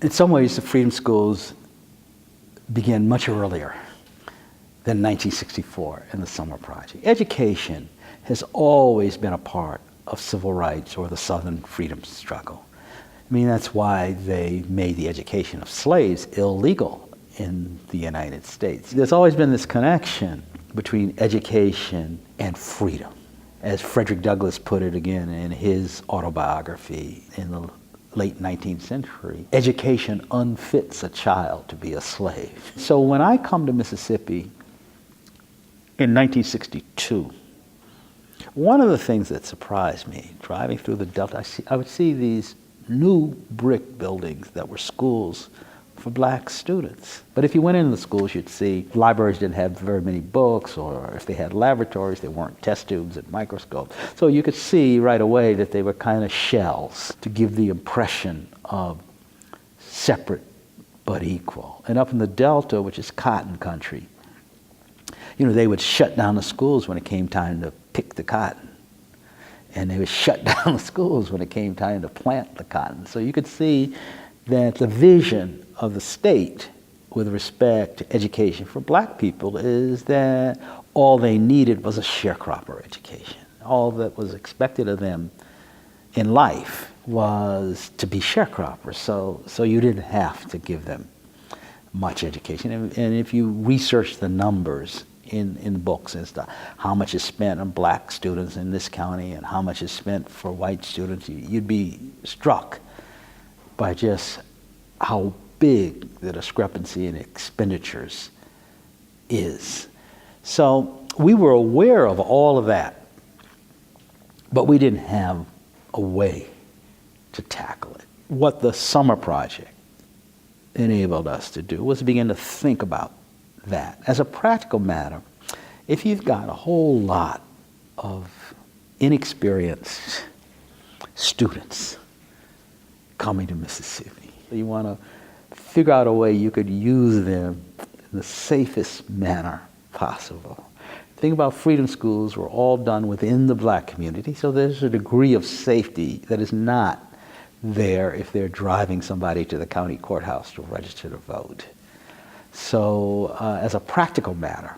In some ways, the freedom schools began much earlier than 1964 in the Summer Project. Education has always been a part of civil rights or the Southern freedom struggle. I mean, that's why they made the education of slaves illegal in the United States. There's always been this connection between education and freedom. As Frederick Douglass put it again in his autobiography in the late 19th century, education unfits a child to be a slave. So when I come to Mississippi in 1962, one of the things that surprised me, driving through the Delta, I would see these new brick buildings that were schools for black students. But if you went into the schools, you'd see libraries didn't have very many books, or if they had laboratories, they weren't test tubes and microscopes. So you could see right away that they were kind of shells to give the impression of separate but equal. And up in the Delta, which is cotton country, you know, they would shut down the schools when it came time to pick the cotton. And they would shut down the schools when it came time to plant the cotton. So you could see that the vision of the state with respect to education for black people is that all they needed was a sharecropper education. All that was expected of them in life was to be sharecroppers. So you didn't have to give them much education. And if you research the numbers in books and stuff, how much is spent on black students in this county and how much is spent for white students, you'd be struck by just how big the discrepancy in expenditures is. So we were aware of all of that, but we didn't have a way to tackle it. What the Summer Project enabled us to do was begin to think about that. As a practical matter, if you've got a whole lot of inexperienced students coming to Mississippi, you want to figure out a way you could use them in the safest manner possible. The thing about freedom schools were all done within the black community, so there's a degree of safety that is not there if they're driving somebody to the county courthouse to register to vote. So as a practical matter,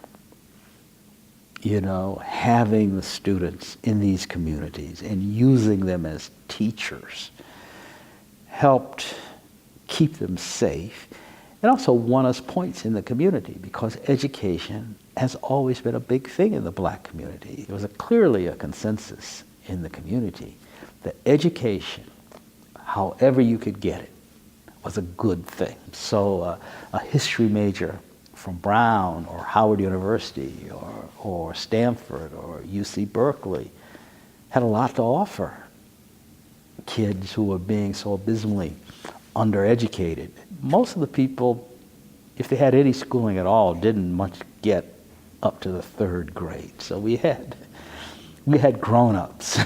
you know, having the students in these communities and using them as teachers helped keep them safe and also won us points in the community, because education has always been a big thing in the black community. There was clearly a consensus in the community that education, however you could get it, was a good thing. So a history major from Brown or Howard University or Stanford or UC Berkeley had a lot to offer kids who were being so abysmally undereducated. Most of the people, if they had any schooling at all, didn't much get up to the third grade. So we had grown-ups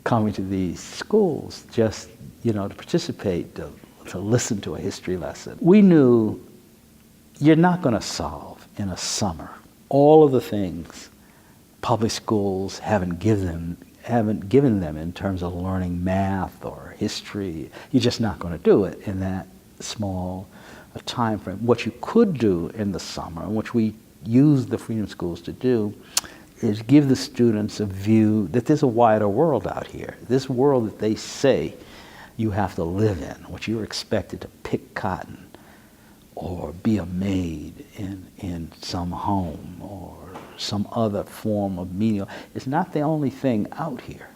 coming to these schools just, you know, to participate, to listen to a history lesson. We knew you're not going to solve in a summer all of the things public schools haven't given them in terms of learning math or history. You're just not going to do it in that small a time frame. What you could do in the summer, and which we use the freedom schools to do, is give the students a view that there's a wider world out here. This world that they say you have to live in, which you're expected to pick cotton or be a maid in some home or some other form of menial, is not the only thing out here.